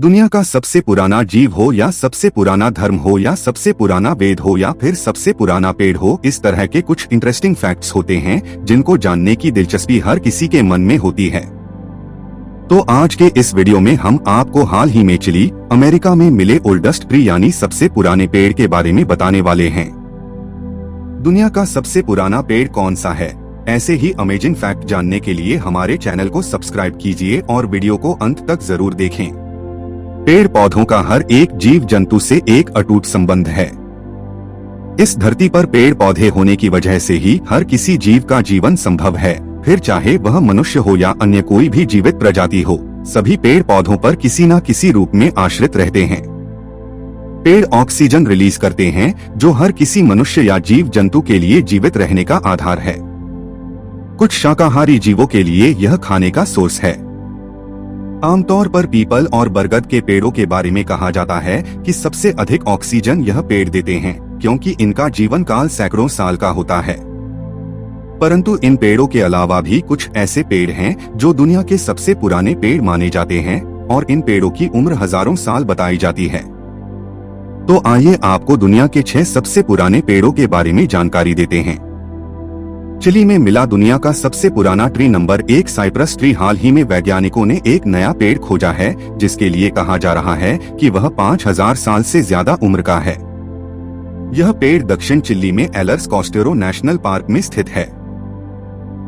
दुनिया का सबसे पुराना जीव हो या सबसे पुराना धर्म हो या सबसे पुराना वेद हो या फिर सबसे पुराना पेड़ हो, इस तरह के कुछ इंटरेस्टिंग फैक्ट्स होते हैं जिनको जानने की दिलचस्पी हर किसी के मन में होती है। तो आज के इस वीडियो में हम आपको हाल ही में चिली, अमेरिका में मिले ओल्डेस्ट ट्री यानी सबसे पुराने पेड़ के बारे में बताने वाले हैं। दुनिया का सबसे पुराना पेड़ कौन सा है? ऐसे ही अमेजिंग फैक्ट जानने के लिए हमारे चैनल को सब्सक्राइब कीजिए और वीडियो को अंत तक जरूर देखें। पेड़ पौधों का हर एक जीव जंतु से एक अटूट संबंध है। इस धरती पर पेड़ पौधे होने की वजह से ही हर किसी जीव का जीवन संभव है, फिर चाहे वह मनुष्य हो या अन्य कोई भी जीवित प्रजाति हो, सभी पेड़ पौधों पर किसी न किसी रूप में आश्रित रहते हैं। पेड़ ऑक्सीजन रिलीज करते हैं जो हर किसी मनुष्य या जीव जंतु के लिए जीवित रहने का आधार है। कुछ शाकाहारी जीवों के लिए यह खाने का सोर्स है। आमतौर पर पीपल और बरगद के पेड़ों के बारे में कहा जाता है कि सबसे अधिक ऑक्सीजन यह पेड़ देते हैं, क्योंकि इनका जीवन काल सैकड़ों साल का होता है। परंतु इन पेड़ों के अलावा भी कुछ ऐसे पेड़ हैं जो दुनिया के सबसे पुराने पेड़ माने जाते हैं और इन पेड़ों की उम्र हजारों साल बताई जाती है। तो आइए आपको दुनिया के 6 सबसे पुराने पेड़ों के बारे में जानकारी देते हैं। चिली में मिला दुनिया का सबसे पुराना ट्री नंबर 1 साइप्रस ट्री। हाल ही में वैज्ञानिकों ने एक नया पेड़ खोजा है जिसके लिए कहा जा रहा है कि वह 5000 साल से ज्यादा उम्र का है। यह पेड़ दक्षिण चिली में एलर्स कॉस्टेरो नेशनल पार्क में स्थित है।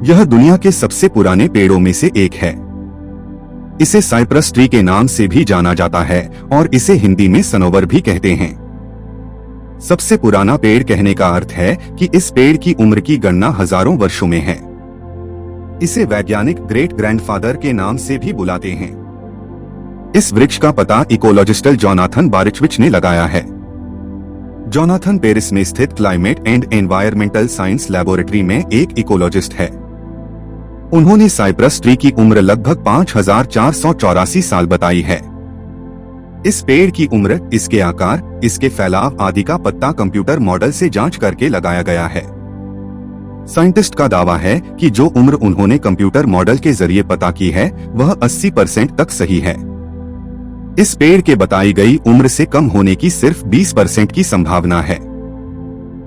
यह दुनिया के सबसे पुराने पेड़ों में से एक है। इसे साइप्रस ट्री के नाम से भी जाना जाता है और इसे हिंदी में सनोवर भी कहते हैं। सबसे पुराना पेड़ कहने का अर्थ है कि इस पेड़ की उम्र की गणना हजारों वर्षों में है। इसे वैज्ञानिक ग्रेट ग्रैंडफादर के नाम से भी बुलाते हैं। इस वृक्ष का पता इकोलॉजिस्ट जोनाथन बारिचविच ने लगाया है। जोनाथन पेरिस में स्थित climate and environmental science laboratory में एक इकोलॉजिस्ट है। उन्होंने साइप्रस ट्री की उम्र लगभग 5484 साल बताई है। इस पेड़ की उम्र, इसके आकार, इसके फैलाव आदि का पता कंप्यूटर मॉडल से जांच करके लगाया गया है। साइंटिस्ट का दावा है कि जो उम्र उन्होंने कंप्यूटर मॉडल के जरिए पता की है वह 80% तक सही है। इस पेड़ के बताई गई उम्र से कम होने की सिर्फ 20% की संभावना है।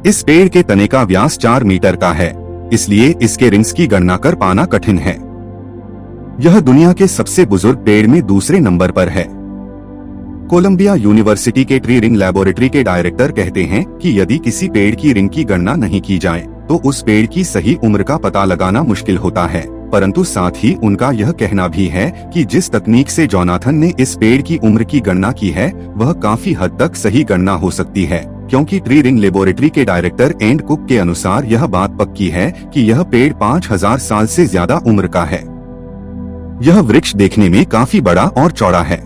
इस पेड़ के तने का व्यास 4 मीटर का है, इसलिए इसके रिंग्स की गणना कर पाना कठिन है। यह दुनिया के सबसे बुजुर्ग पेड़ में दूसरे नंबर पर है। कोलंबिया यूनिवर्सिटी के ट्री रिंग लैबोरेटरी के डायरेक्टर कहते हैं कि यदि किसी पेड़ की रिंग की गणना नहीं की जाए तो उस पेड़ की सही उम्र का पता लगाना मुश्किल होता है। परंतु साथ ही उनका यह कहना भी है कि जिस तकनीक से जोनाथन ने इस पेड़ की उम्र की गणना की है वह काफी हद तक सही गणना हो सकती है, क्योंकि ट्री रिंग लेबोरेटरी के डायरेक्टर एंड कुक के अनुसार यह बात पक्की है कि यह पेड़ 5000 साल से ज्यादा उम्र का है। यह वृक्ष देखने में काफी बड़ा और चौड़ा है।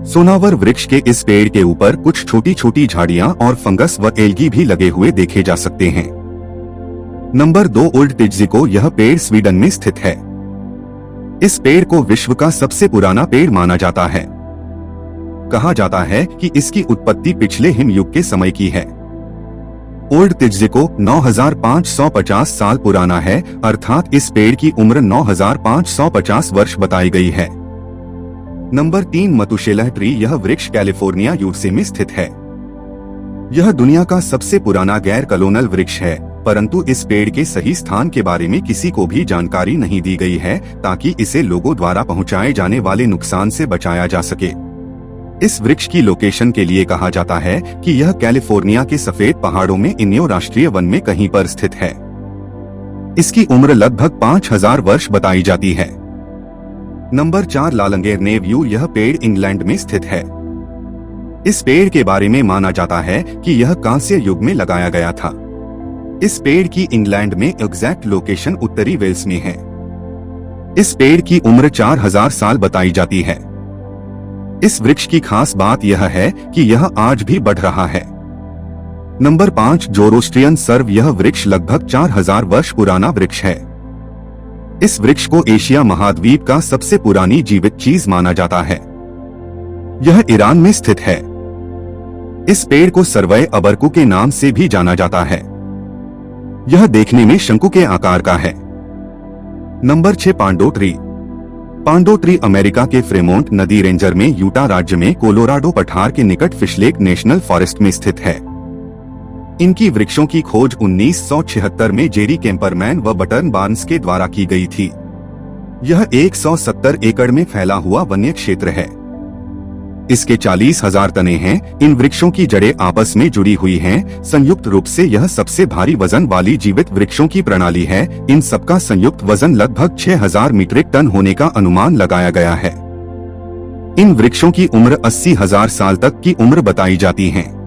सोनावर वृक्ष के इस पेड़ के ऊपर कुछ छोटी छोटी झाड़ियां और फंगस व एल्गी भी लगे हुए देखे जा सकते हैं। Number 2 old Tjikko. यह पेड़ स्वीडन में स्थित है। इस पेड़ को विश्व का सबसे पुराना पेड़ माना जाता है। कहा जाता है कि इसकी उत्पत्ति पिछले हिमयुग के समय की है। ओल्ड तिज्जिको 9550 साल पुराना है, अर्थात इस पेड़ की उम्र 9550 वर्ष बताई गई है। Number 3 Methuselah tree. यह वृक्ष कैलिफोर्निया यूएसए में स्थित है। यह दुनिया का सबसे पुराना गैर कलोनल वृक्ष है, परंतु इस पेड़ के सही स्थान के बारे में किसी को भी जानकारी नहीं दी गई है ताकि इसे लोगों द्वारा पहुंचाए जाने वाले नुकसान से बचाया जा सके। इस वृक्ष की लोकेशन के लिए कहा जाता है कि यह कैलिफोर्निया के सफेद पहाड़ों में इन्यो राष्ट्रीय वन में कहीं पर स्थित है। इसकी उम्र लगभग 5000 वर्ष बताई जाती है। Number 4 Llangernyw yew. यह पेड़ इंग्लैंड में स्थित है। इस पेड़ के बारे में माना जाता है कि यह कांस्य युग में लगाया गया था। इस पेड़ की इंग्लैंड में एग्जैक्ट लोकेशन उत्तरी वेल्स में है। इस पेड़ की उम्र 4000 साल बताई जाती है। इस वृक्ष की खास बात यह है कि यह आज भी बढ़ रहा है। नंबर 5 जोरोस्ट्रियन सर्व। यह वृक्ष लगभग 4000 वर्ष पुराना वृक्ष है। इस वृक्ष को एशिया महाद्वीप का सबसे पुरानी जीवित चीज माना जाता है। यह ईरान में स्थित है। इस पेड़ को सर्वय अबरकू के नाम से भी जाना जाता है। यह देखने में शंकु के आकार का है। Number 6 Pando tree. Pando tree America के फ्रेमोंट नदी रेंजर में यूटा राज्य में कोलोराडो पठार के निकट फिशलेक नेशनल फॉरेस्ट में स्थित है। इनकी वृक्षों की खोज 1976 में जेरी केम्परमैन व बटर्न बार्न्स के द्वारा की गई थी। यह 170 एकड़ में फैला हुआ वन्य क्षेत्र है। इसके 40,000 तने हैं। इन वृक्षों की जड़ें आपस में जुड़ी हुई हैं। संयुक्त रूप से यह सबसे भारी वजन वाली जीवित वृक्षों की प्रणाली है। इन सबका संयुक्त वजन लगभग 6,000 मीट्रिक टन होने का अनुमान लगाया गया है। इन वृक्षों की उम्र 80,000 साल तक की उम्र बताई जाती है।